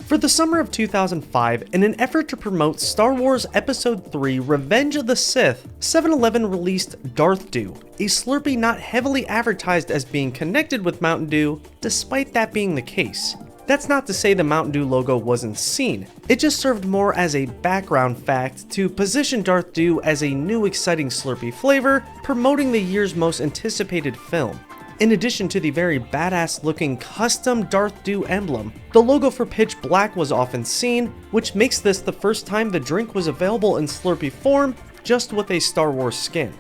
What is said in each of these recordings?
For the summer of 2005, in an effort to promote Star Wars Episode 3 Revenge of the Sith, 7-Eleven released Darth Dew, a Slurpee not heavily advertised as being connected with Mountain Dew, despite that being the case. That's not to say the Mountain Dew logo wasn't seen, it just served more as a background fact to position Darth Dew as a new exciting Slurpee flavor, promoting the year's most anticipated film. In addition to the very badass looking custom Darth Dew emblem, the logo for Pitch Black was often seen, which makes this the first time the drink was available in Slurpee form, just with a Star Wars skin.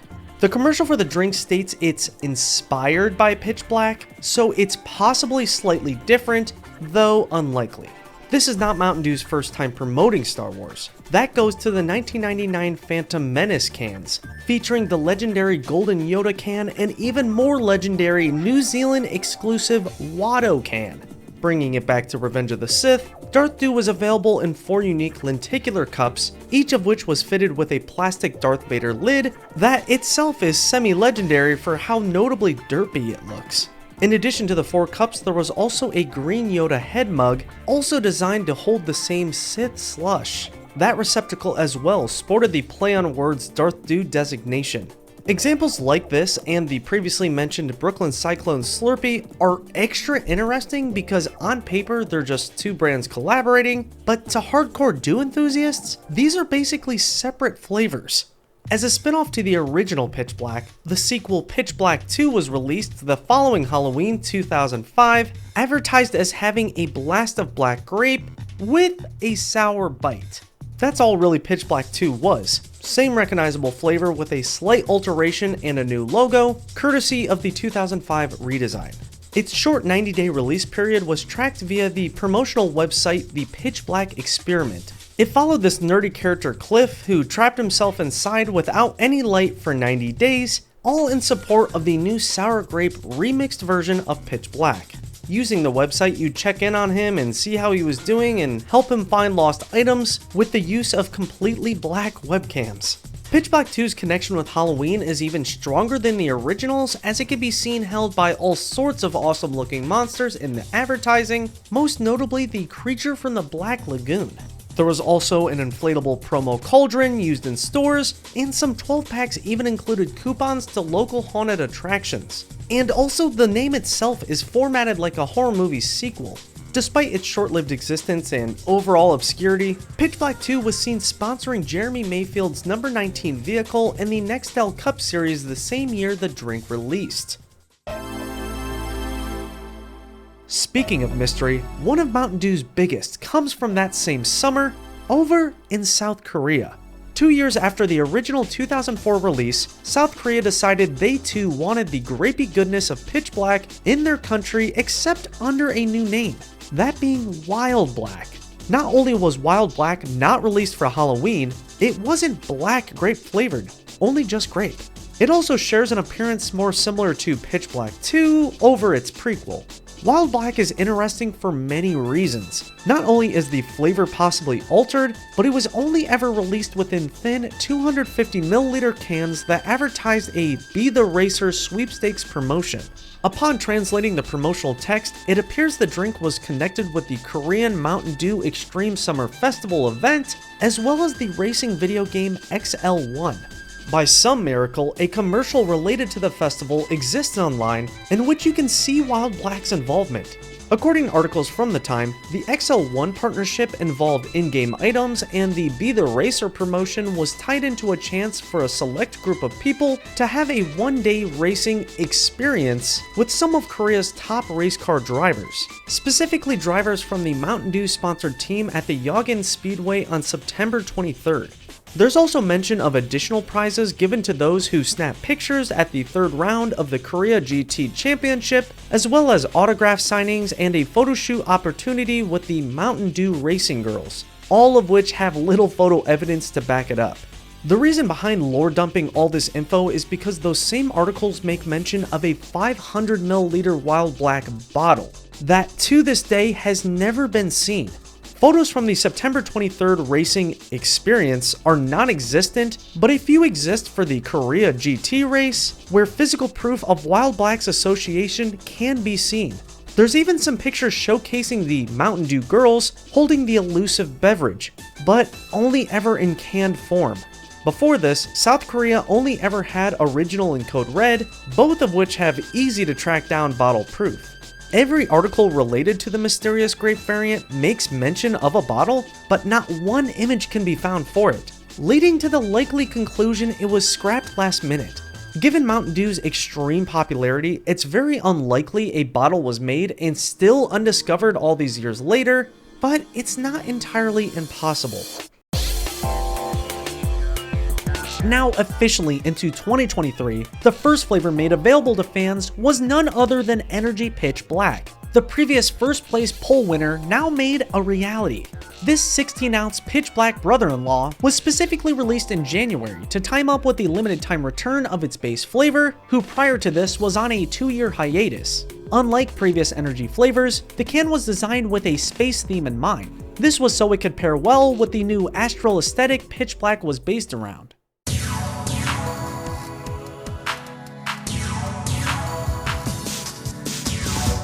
The commercial for the drink states it's inspired by Pitch Black, so it's possibly slightly different, though unlikely. This is not Mountain Dew's first time promoting Star Wars. That goes to the 1999 Phantom Menace cans, featuring the legendary Golden Yoda can and even more legendary New Zealand exclusive Watto can. Bringing it back to Revenge of the Sith, Darth Dew was available in 4 unique lenticular cups, each of which was fitted with a plastic Darth Vader lid that itself is semi-legendary for how notably derpy it looks. In addition to the 4 cups, there was also a green Yoda head mug, also designed to hold the same Sith slush. That receptacle as well sported the play on words Darth Dew designation. Examples like this and the previously mentioned Brooklyn Cyclone Slurpee are extra interesting because on paper they're just 2 brands collaborating, but to hardcore Dew enthusiasts, these are basically separate flavors. As a spin-off to the original Pitch Black, the sequel Pitch Black 2 was released the following Halloween 2005, advertised as having a blast of black grape with a sour bite. That's all really Pitch Black 2 was. Same recognizable flavor with a slight alteration and a new logo, courtesy of the 2005 redesign. Its short 90-day release period was tracked via the promotional website The Pitch Black Experiment. It followed this nerdy character Cliff, who trapped himself inside without any light for 90 days, all in support of the new sour grape remixed version of Pitch Black. Using the website, you'd check in on him and see how he was doing and help him find lost items with the use of completely black webcams. Pitch Black 2's connection with Halloween is even stronger than the originals, as it can be seen held by all sorts of awesome looking monsters in the advertising, most notably the creature from the Black Lagoon. There was also an inflatable promo cauldron used in stores, and some 12 packs even included coupons to local haunted attractions. And also, the name itself is formatted like a horror movie sequel. Despite its short-lived existence and overall obscurity, Pitch Black 2 was seen sponsoring Jeremy Mayfield's number 19 vehicle in the Nextel Cup Series the same year the drink released. Speaking of mystery, one of Mountain Dew's biggest comes from that same summer, over in South Korea. 2 years after the original 2004 release, South Korea decided they too wanted the grapey goodness of Pitch Black in their country, except under a new name, that being Wild Black. Not only was Wild Black not released for Halloween, it wasn't black grape flavored, only just grape. It also shares an appearance more similar to Pitch Black 2 over its prequel. Wild Black is interesting for many reasons. Not only is the flavor possibly altered, but it was only ever released within thin 250ml cans that advertised a Be the Racer sweepstakes promotion. Upon translating the promotional text, it appears the drink was connected with the Korean Mountain Dew Extreme Summer Festival event, as well as the racing video game XL1. By some miracle, a commercial related to the festival exists online in which you can see Wild Black's involvement. According to articles from the time, the XL1 partnership involved in-game items, and the Be the Racer promotion was tied into a chance for a select group of people to have a one-day racing experience with some of Korea's top race car drivers, specifically drivers from the Mountain Dew sponsored team at the Yongin Speedway on September 23rd. There's also mention of additional prizes given to those who snap pictures at the 3rd round of the Korea GT Championship, as well as autograph signings and a photo shoot opportunity with the Mountain Dew Racing Girls, all of which have little photo evidence to back it up. The reason behind lore dumping all this info is because those same articles make mention of a 500ml Wild Black bottle that to this day has never been seen. Photos from the September 23rd racing experience are non-existent, but a few exist for the Korea GT race, where physical proof of Wild Black's association can be seen. There's even some pictures showcasing the Mountain Dew girls holding the elusive beverage, but only ever in canned form. Before this, South Korea only ever had original and Code Red, both of which have easy to track down bottle proof. Every article related to the mysterious grape variant makes mention of a bottle, but not one image can be found for it, leading to the likely conclusion it was scrapped last minute. Given Mountain Dew's extreme popularity, it's very unlikely a bottle was made and still undiscovered all these years later, but it's not entirely impossible. Now officially into 2023, the first flavor made available to fans was none other than Energy Pitch Black. The previous first place poll winner now made a reality. This 16-ounce Pitch Black brother-in-law was specifically released in January to time up with the limited time return of its base flavor, who prior to this was on a 2-year hiatus. Unlike previous energy flavors, the can was designed with a space theme in mind. This was so it could pair well with the new astral aesthetic Pitch Black was based around.